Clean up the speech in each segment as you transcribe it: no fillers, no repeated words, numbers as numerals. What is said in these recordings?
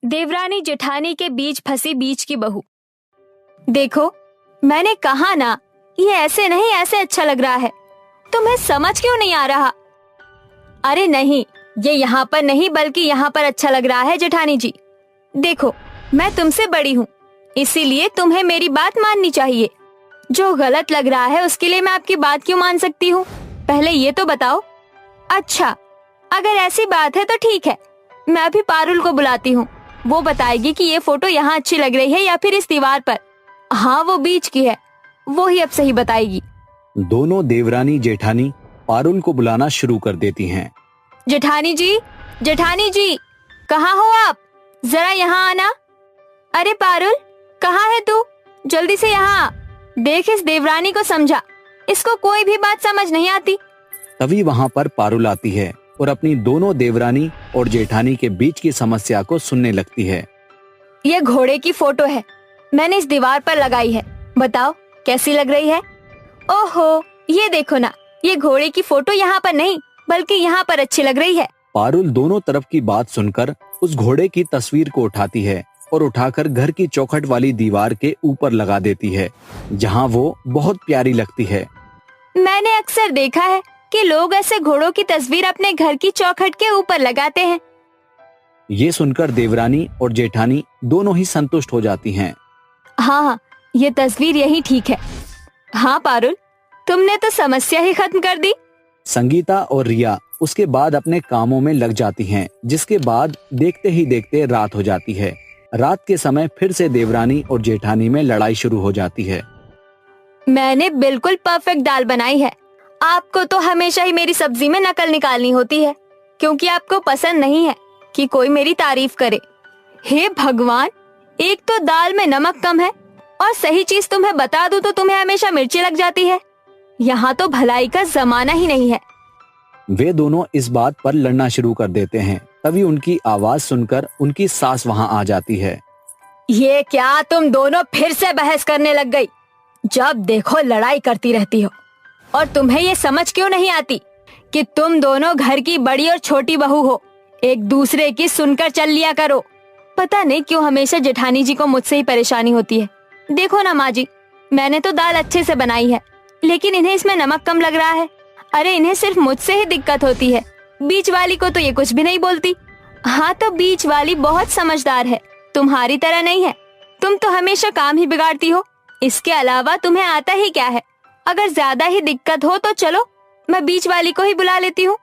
देवरानी जेठानी के बीच फंसी बीच की बहू। देखो, मैंने कहा ना, ये ऐसे नहीं ऐसे अच्छा लग रहा है। तुम्हें समझ क्यों नहीं आ रहा? अरे नहीं, ये यहाँ पर नहीं बल्कि यहाँ पर अच्छा लग रहा है जेठानी जी। देखो, मैं तुमसे बड़ी हूँ, इसीलिए तुम्हें मेरी बात माननी चाहिए। जो गलत लग रहा है उसके लिए मैं आपकी बात क्यों मान सकती हूँ? पहले ये तो बताओ। अच्छा, अगर ऐसी बात है तो ठीक है, मैं अभी पारुल को बुलाती हूँ। वो बताएगी कि ये फोटो यहाँ अच्छी लग रही है या फिर इस दीवार पर। हाँ, वो बीच की है, वो ही अब सही बताएगी। दोनों देवरानी जेठानी पारुल को बुलाना शुरू कर देती हैं। जेठानी जी, जेठानी जी, कहाँ हो आप? जरा यहाँ आना। अरे पारुल, कहाँ है तू? जल्दी से यहाँ आ। देख, इस देवरानी को समझा, इसको कोई भी बात समझ नहीं आती। तभी वहाँ पर पारुल आती है और अपनी दोनों देवरानी और जेठानी के बीच की समस्या को सुनने लगती है। ये घोड़े की फोटो है, मैंने इस दीवार पर लगाई है। बताओ कैसी लग रही है? ओहो, ये देखो ना, ये घोड़े की फोटो यहाँ पर नहीं बल्कि यहाँ पर अच्छी लग रही है। पारुल दोनों तरफ की बात सुनकर उस घोड़े की तस्वीर को उठाती है और उठाकर घर की चौखट वाली दीवार के ऊपर लगा देती है, जहाँ वो बहुत प्यारी लगती है। मैंने अक्सर देखा है कि लोग ऐसे घोड़ों की तस्वीर अपने घर की चौखट के ऊपर लगाते हैं। ये सुनकर देवरानी और जेठानी दोनों ही संतुष्ट हो जाती हैं। हाँ, ये तस्वीर यही ठीक है। हाँ पारुल, तुमने तो समस्या ही खत्म कर दी। संगीता और रिया उसके बाद अपने कामों में लग जाती हैं, जिसके बाद देखते ही देखते रात हो जाती है। रात के समय फिर से देवरानी और जेठानी में लड़ाई शुरू हो जाती है। मैंने बिल्कुल परफेक्ट दाल बनाई है। आपको तो हमेशा ही मेरी सब्जी में नकल निकालनी होती है, क्योंकि आपको पसंद नहीं है कि कोई मेरी तारीफ करे। हे भगवान, एक तो दाल में नमक कम है और सही चीज तुम्हें बता दूं तो तुम्हें हमेशा मिर्ची लग जाती है। यहाँ तो भलाई का जमाना ही नहीं है। वे दोनों इस बात पर लड़ना शुरू कर देते हैं। तभी उनकी आवाज सुनकर उनकी सास वहाँ आ जाती है। ये क्या, तुम दोनों फिर से बहस करने लग गई? जब देखो लड़ाई करती रहती हो। और तुम्हें ये समझ क्यों नहीं आती कि तुम दोनों घर की बड़ी और छोटी बहू हो? एक दूसरे की सुनकर चल लिया करो। पता नहीं क्यों हमेशा जेठानी जी को मुझसे ही परेशानी होती है। देखो ना माँ जी, मैंने तो दाल अच्छे से बनाई है, लेकिन इन्हें इसमें नमक कम लग रहा है। अरे इन्हें सिर्फ मुझसे ही दिक्कत होती है, बीच वाली को तो ये कुछ भी नहीं बोलती। हाँ, तो बीच वाली बहुत समझदार है, तुम्हारी तरह नहीं है। तुम तो हमेशा काम ही बिगाड़ती हो, इसके अलावा तुम्हें आता ही क्या है? अगर ज्यादा ही दिक्कत हो तो चलो, मैं बीच वाली को ही बुला लेती हूँ,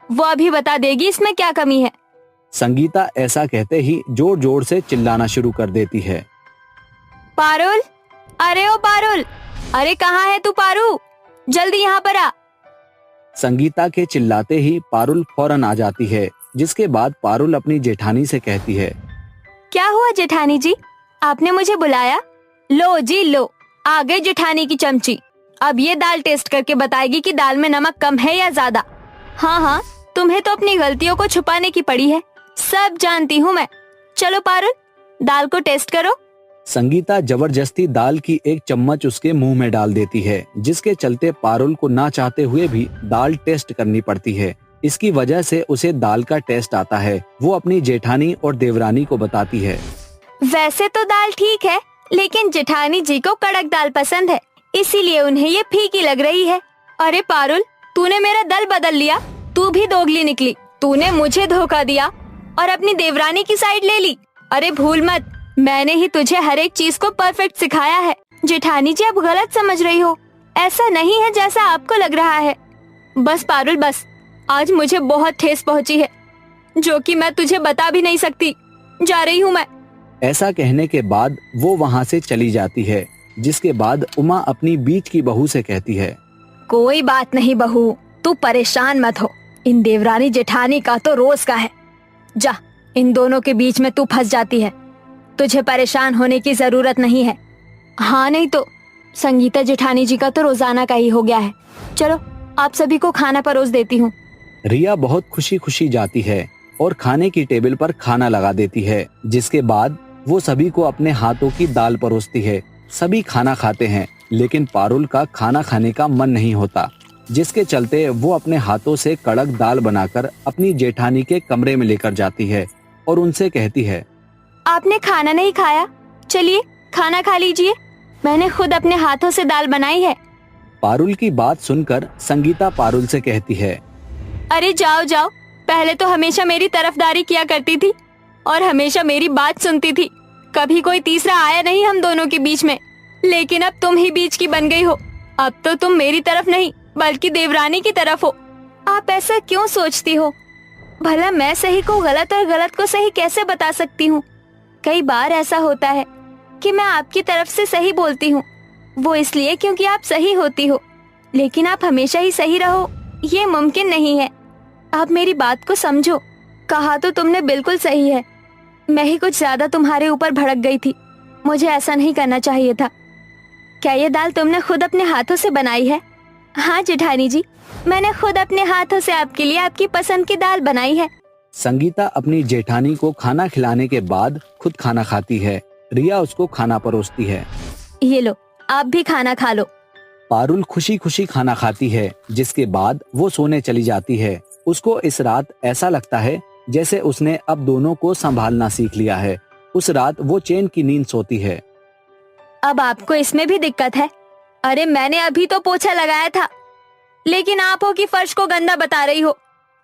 वो अभी बता देगी इसमें क्या कमी है। संगीता ऐसा कहते ही जोर जोर से चिल्लाना शुरू कर देती है। पारुल, अरे ओ पारुल, अरे कहाँ है तू पारू? जल्दी यहाँ पर आ। संगीता के चिल्लाते ही पारुल फौरन आ जाती है, जिसके बाद पारुल अपनी जेठानी से कहती है। क्या हुआ जेठानी जी, आपने मुझे बुलाया? लो जी लो, आ गई जेठानी की चमची। अब ये दाल टेस्ट करके बताएगी कि दाल में नमक कम है या ज्यादा। हाँ हाँ, तुम्हें तो अपनी गलतियों को छुपाने की पड़ी है, सब जानती हूँ मैं। चलो पारुल, दाल को टेस्ट करो। संगीता जबरदस्ती दाल की एक चम्मच उसके मुंह में डाल देती है, जिसके चलते पारुल को ना चाहते हुए भी दाल टेस्ट करनी पड़ती है। इसकी वजह से उसे दाल का टेस्ट आता है। वो अपनी जेठानी और देवरानी को बताती है। वैसे तो दाल ठीक है, लेकिन जेठानी जी को कड़क दाल पसंद है, इसीलिए उन्हें ये फीकी लग रही है। अरे पारुल, तूने मेरा दल बदल लिया, तू भी दोगली निकली। तूने मुझे धोखा दिया और अपनी देवरानी की साइड ले ली। अरे भूल मत, मैंने ही तुझे हर एक चीज को परफेक्ट सिखाया है। जेठानी जी, अब गलत समझ रही हो, ऐसा नहीं है जैसा आपको लग रहा है। बस पारुल बस, आज मुझे बहुत ठेस पहुंची है, जो कि मैं तुझे बता भी नहीं सकती। जा रही हूँ मैं। ऐसा कहने के बाद वो वहाँ से चली जाती है, जिसके बाद उमा अपनी बीच की बहू से कहती है। कोई बात नहीं बहू, तू परेशान मत हो, इन देवरानी जेठानी का तो रोज का है। जा, इन दोनों के बीच में तू फंस जाती है, तुझे परेशान होने की जरूरत नहीं है। हाँ, नहीं तो संगीता जेठानी जी का तो रोजाना का ही हो गया है। चलो, आप सभी को खाना परोस देती हूँ। रिया बहुत खुशी खुशी जाती है और खाने की टेबल पर खाना लगा देती है, जिसके बाद वो सभी को अपने हाथों की दाल परोसती है। सभी खाना खाते हैं, लेकिन पारुल का खाना खाने का मन नहीं होता, जिसके चलते वो अपने हाथों से कड़क दाल बनाकर अपनी जेठानी के कमरे में लेकर जाती है और उनसे कहती है। आपने खाना नहीं खाया? चलिए खाना खा लीजिए, मैंने खुद अपने हाथों से दाल बनाई है। पारुल की बात सुनकर संगीता पारुल से कहती है, अरे जाओ जाओ, पहले तो हमेशा मेरी तरफदारी किया करती थी और हमेशा मेरी बात सुनती थी। कभी कोई तीसरा आया नहीं हम दोनों के बीच में, लेकिन अब तुम ही बीच की बन गई हो। अब तो तुम मेरी तरफ नहीं बल्कि देवरानी की तरफ हो। आप ऐसा क्यों सोचती हो? भला मैं सही को गलत और गलत को सही कैसे बता सकती हूँ? कई बार ऐसा होता है कि मैं आपकी तरफ से सही बोलती हूँ, वो इसलिए क्योंकि आप सही होती हो, लेकिन आप हमेशा ही सही रहो ये मुमकिन नहीं है। आप मेरी बात को समझो। कहा तो तुमने बिल्कुल सही है, मैं ही कुछ ज्यादा तुम्हारे ऊपर भड़क गई थी। मुझे ऐसा नहीं करना चाहिए था। क्या ये दाल तुमने खुद अपने हाथों से बनाई है? हाँ जेठानी जी, मैंने खुद अपने हाथों से आपके लिए आपकी पसंद की दाल बनाई है। संगीता अपनी जेठानी को खाना खिलाने के बाद खुद खाना खाती है। रिया उसको खाना परोसती है। ये लो, आप भी खाना खा लो। पारुल खुशी खुशी खाना खाती है, जिसके बाद वो सोने चली जाती है। उसको इस रात ऐसा लगता है जैसे उसने अब दोनों को संभालना सीख लिया है। उस रात वो चैन की नींद सोती है। अब आपको इसमें भी दिक्कत है? अरे मैंने अभी तो पोछा लगाया था, लेकिन आप हो कि फर्श को गंदा बता रही हो।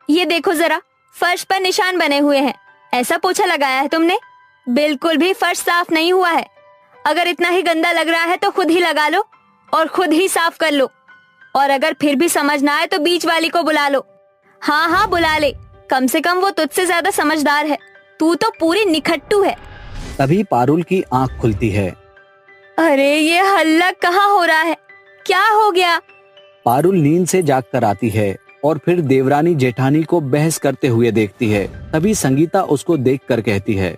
ये देखो जरा, फर्श पर निशान बने हुए हैं। ऐसा पोछा लगाया है तुमने? बिल्कुल भी फर्श साफ नहीं हुआ है। अगर इतना ही गंदा लग रहा है तो खुद ही लगा लो और खुद ही साफ कर लो। और अगर फिर भी समझ ना आए तो बीच वाली को बुला लो। हाँ हाँ बुला ले, कम से कम वो तुझसे ज्यादा समझदार है। तू तो पूरी निखट्टू है। तभी पारुल की आंख खुलती है। अरे ये हल्ला कहाँ हो रहा है? क्या हो गया? पारुल नींद से जाग कर आती है और फिर देवरानी जेठानी को बहस करते हुए देखती है। तभी संगीता उसको देखकर कहती है,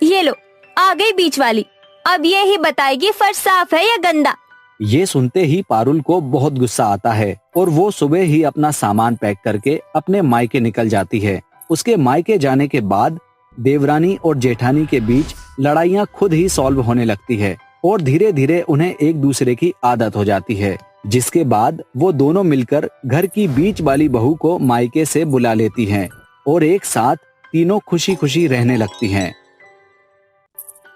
ये लो, आ गई बीच वाली। अब ये ही बताएगी फर्श साफ है या गंदा। ये सुनते ही पारुल को बहुत गुस्सा आता है और वो सुबह ही अपना सामान पैक करके अपने मायके निकल जाती है। उसके मायके जाने के बाद देवरानी और जेठानी के बीच लड़ाइयाँ खुद ही सॉल्व होने लगती है और धीरे धीरे उन्हें एक दूसरे की आदत हो जाती है, जिसके बाद वो दोनों मिलकर घर की बीच वाली बहू को मायके से बुला लेती हैं और एक साथ तीनों खुशी खुशी रहने लगती हैं।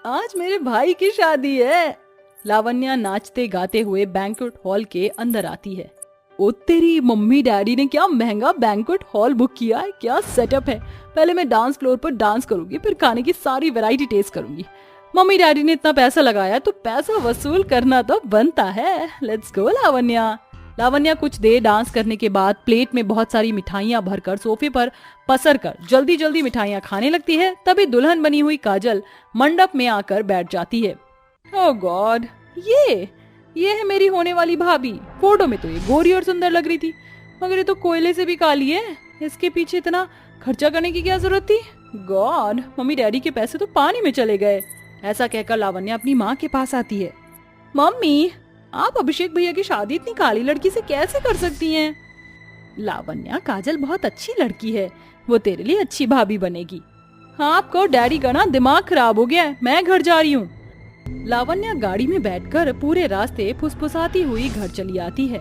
आज मेरे भाई की शादी है। लावण्या नाचते गाते हुए बैंक्वेट हॉल के अंदर आती है। ओ तेरी मम्मी डैडी ने क्या महंगा बैंक्वेट हॉल बुक किया है, क्या सेटअप है। पहले मैं डांस फ्लोर पर डांस करूंगी, फिर खाने की सारी वैरायटी टेस्ट करूंगी। मम्मी डैडी ने इतना पैसा लगाया तो पैसा वसूल करना तो बनता है। Let's go Lavanya. लावण्या कुछ देर डांस करने के बाद प्लेट में बहुत सारी मिठाइयाँ भरकर सोफे पर पसर कर जल्दी जल्दी मिठाइयाँ खाने लगती है। तभी दुल्हन बनी हुई काजल मंडप में आकर बैठ जाती है। ओह गॉड, ये है मेरी होने वाली भाभी। फोटो में तो ये गोरी और सुंदर लग रही थी, मगर ये तो कोयले से भी काली है। इसके पीछे इतना खर्चा करने की क्या जरूरत थी? गॉड, मम्मी डैडी के पैसे तो पानी में चले गए। ऐसा कहकर लावण्या अपनी माँ के पास आती है। मम्मी, आप अभिषेक भैया की शादी इतनी काली लड़की से कैसे कर सकती हैं? लावण्या, काजल बहुत अच्छी लड़की है, वो तेरे लिए अच्छी भाभी बनेगी। हाँ, आपको डैडी का ना दिमाग खराब हो गया है, मैं घर जा रही हूँ। लावण्या गाड़ी में बैठकर पूरे रास्ते फुसफुसाती हुई घर चली आती है।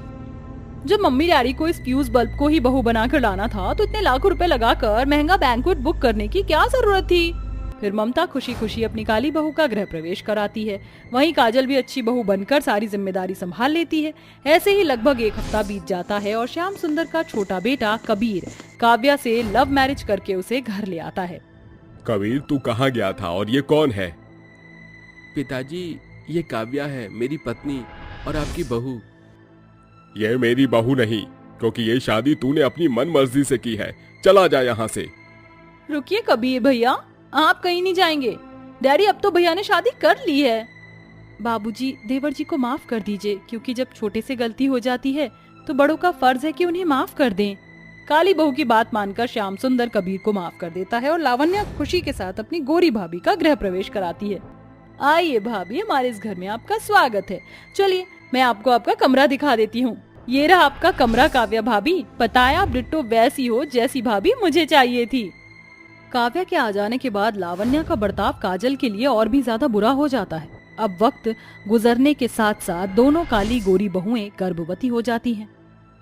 जब मम्मी डैडी को इस फ्यूज बल्ब को ही बहू बनाकर लाना था तो इतने लाखों रुपए लगाकर महंगा बैंक्वेट बुक करने की क्या जरूरत थी? फिर ममता खुशी खुशी अपनी काली बहू का गृह प्रवेश कराती है। वहीं काजल भी अच्छी बहू बनकर सारी जिम्मेदारी संभाल लेती है। ऐसे ही लगभग एक हफ्ता बीत जाता है और श्याम सुंदर का छोटा बेटा कबीर काव्या से लव मैरिज करके उसे घर ले आता है। कबीर, तू कहाँ गया था और ये कौन है? पिताजी, ये काव्या है, मेरी पत्नी और आपकी बहू। ये मेरी बहू नहीं, क्योंकि ये शादी तूने अपनी मन मर्जी से की है। चला जा यहाँ से। रुकिए कबीर भैया, आप कहीं नहीं जाएंगे। डैडी, अब तो भैया ने शादी कर ली है। बाबूजी, देवर जी को माफ कर दीजिए, क्योंकि जब छोटे से गलती हो जाती है तो बड़ों का फर्ज है कि उन्हें माफ कर दें। काली बहू की बात मानकर श्याम सुंदर कबीर को माफ कर देता है और लावण्या खुशी के साथ अपनी गोरी भाभी का गृह प्रवेश कराती है। आइए भाभी, हमारे इस घर में आपका स्वागत है। चलिए, मैं आपको आपका कमरा दिखा देती हूँ। ये रहा आपका कमरा काव्या भाभी। पता है, आप डिट्टो वैसी हो जैसी भाभी मुझे चाहिए थी। काव्या के आ जाने के बाद लावण्या का बर्ताव काजल के लिए और भी ज्यादा बुरा हो जाता है। अब वक्त गुजरने के साथ साथ दोनों काली गोरी बहुएं गर्भवती हो जाती हैं।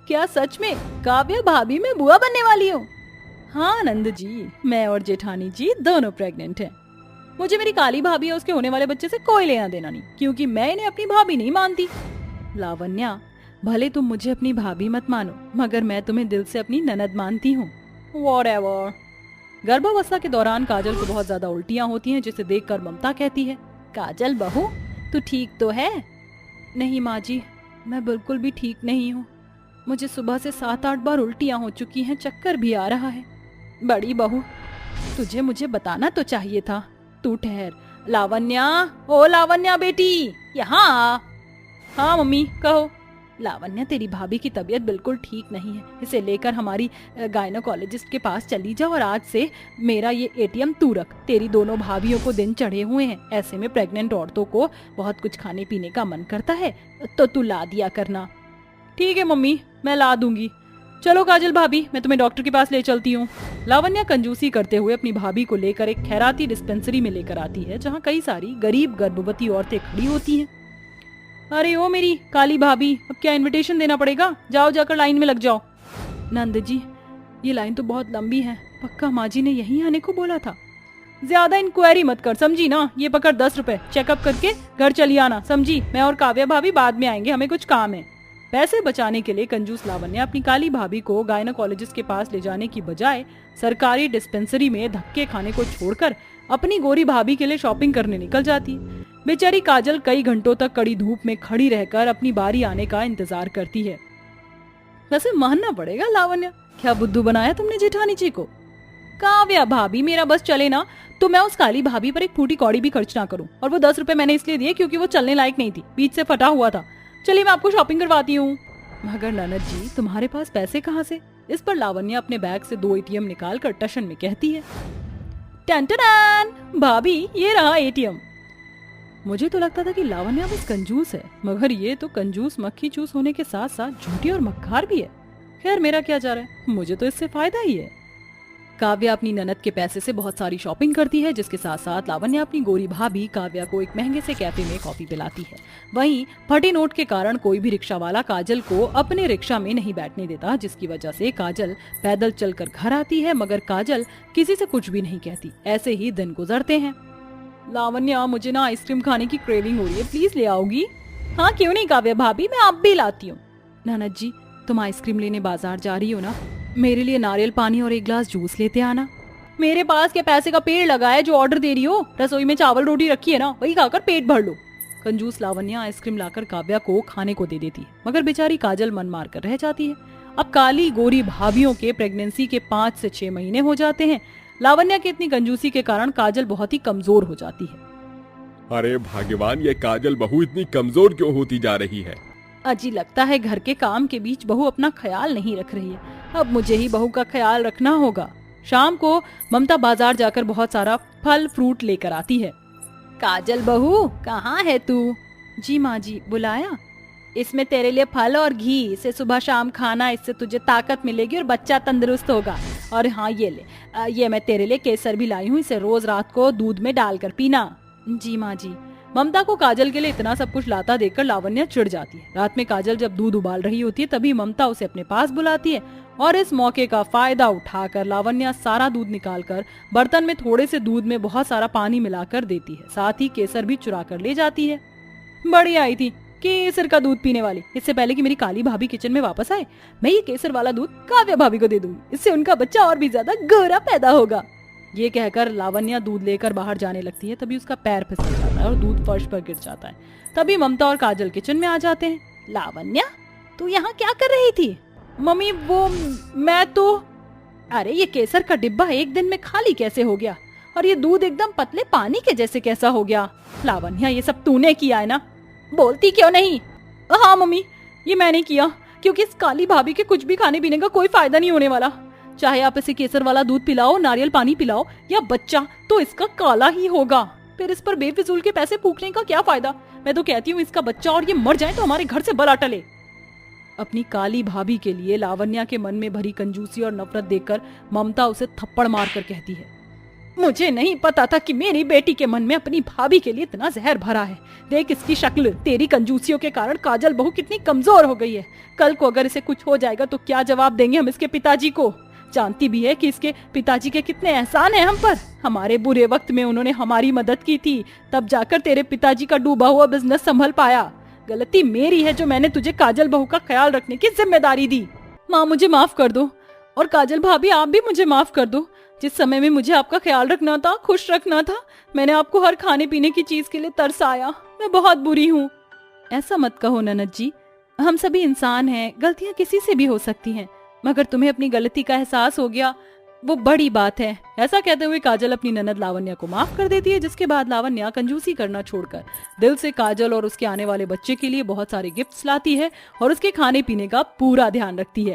क्या सच में काव्या भाभी में बुआ बनने वाली हूँ? हाँ नंद जी, मैं और जेठानी जी दोनों प्रेग्नेंट हैं। मुझे मेरी काली भाभी और उसके होने वाले बच्चे से कोई लेना देना नहीं, क्योंकि मैं इन्हें अपनी भाभी नहीं मानती। लावण्या, भले तुम मुझे अपनी भाभी मत मानो, मगर मैं तुम्हें दिल से अपनी ननद मानती हूँ। Whatever। गर्भावस्था के दौरान काजल को बहुत ज्यादा उल्टियाँ होती हैं, जिसे देखकर ममता कहती है, काजल बहू, तू ठीक तो है? नहीं माँ जी, मैं बिल्कुल भी ठीक नहीं हूँ। मुझे सुबह से 7-8 बार उल्टियाँ हो चुकी हैं, चक्कर भी आ रहा है। बड़ी बहू, तुझे मुझे बताना तो चाहिए था। तू ठहर। लावण्या, ओ लावण्या बेटी, यहाँ आ। हाँ मम्मी, कहो। लावण्या, तेरी भाभी की तबीयत बिल्कुल ठीक नहीं है, इसे लेकर हमारी गायनोकोलॉजिस्ट के पास चली जा, और आज से मेरा ये एटीएम तू रख। तेरी दोनों भाभियों को दिन चढ़े हुए हैं, ऐसे में प्रेग्नेंट औरतों को बहुत कुछ खाने पीने का मन करता है, तो तू ला दिया करना। ठीक है मम्मी, मैं ला दूंगी। चलो काजल भाभी, मैं तुम्हें डॉक्टर के पास ले चलती हूँ। लावण्या कंजूसी करते हुए अपनी भाभी को लेकर एक खैराती डिस्पेंसरी में लेकर आती है, जहाँ कई सारी गरीब गर्भवती औरतें खड़ी होती हैं। अरे ओ मेरी काली भाभी, अब क्या इनविटेशन देना पड़ेगा? जाओ, जाकर लाइन में लग जाओ। नंद जी, ये लाइन तो बहुत लंबी है, पक्का माँ जी ने यहीं आने को बोला था। ज्यादा इंक्वायरी मत कर, समझी ना? ये पकड़ 10 रुपए, चेकअप करके घर चली आना, समझी? मैं और काव्या भाभी बाद में आएंगे, हमें कुछ काम है। पैसे बचाने के लिए कंजूस लावण्या अपनी काली भाभी को गायनोकोलॉजिस्ट के पास ले जाने की बजाय सरकारी डिस्पेंसरी में धक्के खाने को छोड़कर अपनी गोरी भाभी के लिए शॉपिंग करने निकल जाती है। बेचारी काजल कई घंटों तक कड़ी धूप में खड़ी रहकर अपनी बारी आने का इंतजार करती है। वैसे मानना पड़ेगा लावण्या, क्या बुद्धू बनाया तुमने जेठानी जी को। काव्या भाभी, मेरा बस चले ना तो मैं उस काली भाभी पर एक फूटी कौड़ी भी खर्च ना करूं, और वो 10 रुपए मैंने इसलिए दिए क्योंकि वो चलने लायक नहीं थी, बीच से फटा हुआ था। चलिए मैं आपको शॉपिंग करवाती हूँ। मगर ननद जी, तुम्हारे पास पैसे कहाँ से? इस पर लावण्या अपने बैग से 2 एटीएम निकाल कर टशन में कहती है, टन भाभी, ये रहा एटीएम। मुझे तो लगता था कि लावण्या बस कंजूस है, मगर ये तो कंजूस मक्खी चूस होने के साथ साथ झूठी और मक्कार भी है। खैर, मेरा क्या जा रहा है, मुझे तो इससे फायदा ही है। काव्या अपनी ननद के पैसे से बहुत सारी शॉपिंग करती है, जिसके साथ साथ लावण्या अपनी गोरी भाभी काव्या को एक महंगे से कैफे में कॉफी पिलाती है। वहीं फटे नोट के कारण कोई भी रिक्शा वाला काजल को अपने रिक्शा में नहीं बैठने देता, जिसकी वजह से काजल पैदल चलकर घर आती है, मगर काजल किसी से कुछ भी नहीं कहती। ऐसे ही दिन गुजरते हैं। लावण्या, मुझे ना आइसक्रीम खाने की क्रेविंग हो रही है, प्लीज ले आओगी? हाँ क्यों नहीं काव्या भाभी, मैं अब भी लाती हूँ। ननद जी, तुम आइसक्रीम लेने बाजार जा रही हो ना, मेरे लिए नारियल पानी और एक ग्लास जूस लेते आना। मेरे पास क्या पैसे का पेड़ लगा है जो ऑर्डर दे रही हो? रसोई में चावल रोटी रखी है ना, वही खाकर पेट भर लो। कंजूस लावण्या आइसक्रीम लाकर काव्या को खाने को दे देती है, मगर बेचारी काजल मन मार कर रह जाती है। अब काली गोरी भाभियों के प्रेगनेंसी के 5 से 6 महीने हो जाते हैं। लावण्या की इतनी कंजूसी के कारण काजल बहुत ही कमजोर हो जाती है। अरे भगवान, ये काजल बहू इतनी कमजोर क्यों होती जा रही है? अजी, लगता है घर के काम के बीच बहू अपना ख्याल नहीं रख रही है। अब मुझे ही बहू का ख्याल रखना होगा। शाम को ममता बाजार जाकर बहुत सारा फल फ्रूट लेकर आती है। काजल बहू, कहाँ है तू? जी माँ जी, बुलाया? इसमें तेरे लिए फल और घी, इसे सुबह शाम खाना, इससे तुझे ताकत मिलेगी और बच्चा तंदुरुस्त होगा। और हाँ, ये ले, ये मैं तेरे लिए केसर भी लाई हूँ, इसे रोज रात को दूध में डालकर पीना। जी माँ जी। ममता को काजल के लिए इतना सब कुछ लाता देखकर लावण्या चिढ़ जाती है। रात में काजल जब दूध उबाल रही होती है, तभी ममता उसे अपने पास बुलाती है, और इस मौके का फायदा उठाकर लावण्या सारा दूध निकालकर बर्तन में थोड़े से दूध में बहुत सारा पानी मिलाकर देती है। साथ ही केसर भी चुरा कर ले जाती है। बड़ी आई थी केसर का दूध पीने वाली। इससे पहले कि मेरी काली भाभी किचन में वापस आए, मैं ये केसर वाला दूध काव्या भाभी को दे दूंगी, इससे उनका बच्चा और भी ज्यादा गोरा पैदा होगा। ये कहकर लावण्या दूध लेकर बाहर जाने लगती है, तभी उसका पैर फिसल जाता है और दूध फर्श पर गिर जाता है। तभी ममता और काजल किचन में आ जाते हैं। लावण्या, तू यहाँ क्या कर रही थी? मम्मी, वो मैं तो... अरे, ये केसर का डिब्बा एक दिन में खाली कैसे हो गया, और ये दूध एकदम पतले पानी के जैसे कैसा हो गया? लावण्या, ये सब तूने किया है ना? बोलती क्यों नहीं? हाँ मम्मी, ये मैंने किया, क्योंकि इस काली भाभी के कुछ भी खाने पीने का कोई फायदा नहीं होने वाला। चाहे आप इसे केसर वाला दूध पिलाओ, नारियल पानी पिलाओ या बच्चा, तो इसका काला ही होगा। फिर इस पर बेफिजूल के पैसे फूकने का क्या फायदा? मैं तो कहती हूँ इसका बच्चा और ये मर जाए तो हमारे घर से बला टले। अपनी काली भाभी के लिए लावण्या के मन में भरी कंजूसी और नफरत देखकर ममता उसे थप्पड़ मारकर कहती है, मुझे नहीं पता था कि मेरी बेटी के मन में अपनी भाभी के लिए इतना जहर भरा है। देख इसकी शक्ल, तेरी कंजूसियों के कारण काजल बहू कितनी कमजोर हो गई है। कल को अगर इसे कुछ हो जाएगा तो क्या जवाब देंगे हम इसके पिताजी को? जानती भी है कि इसके पिताजी के कितने एहसान हैं हम पर। हमारे बुरे वक्त में उन्होंने हमारी मदद की थी, तब जाकर तेरे पिताजी का डूबा हुआ बिजनेस संभल पाया। गलती मेरी है जो मैंने तुझे काजल बहू का ख्याल रखने की जिम्मेदारी दी। माँ मुझे माफ कर दो, और काजल भाभी आप भी मुझे माफ कर दो। जिस समय में मुझे आपका ख्याल रखना था, खुश रखना था, मैंने आपको हर खाने पीने की चीज के लिए तरसाया। मैं बहुत बुरी हूँ। ऐसा मत कहो ननद जी, हम सभी इंसान हैं, गलतियां किसी से भी हो सकती हैं, मगर तुम्हें अपनी गलती का एहसास हो गया वो बड़ी बात है। ऐसा कहते हुए काजल अपनी ननद लावण्या को माफ कर देती है, जिसके बाद लावण्या कंजूसी करना छोड़कर दिल से काजल और उसके आने वाले बच्चे के लिए बहुत सारे गिफ्ट्स लाती है और उसके खाने पीने का पूरा ध्यान रखती है।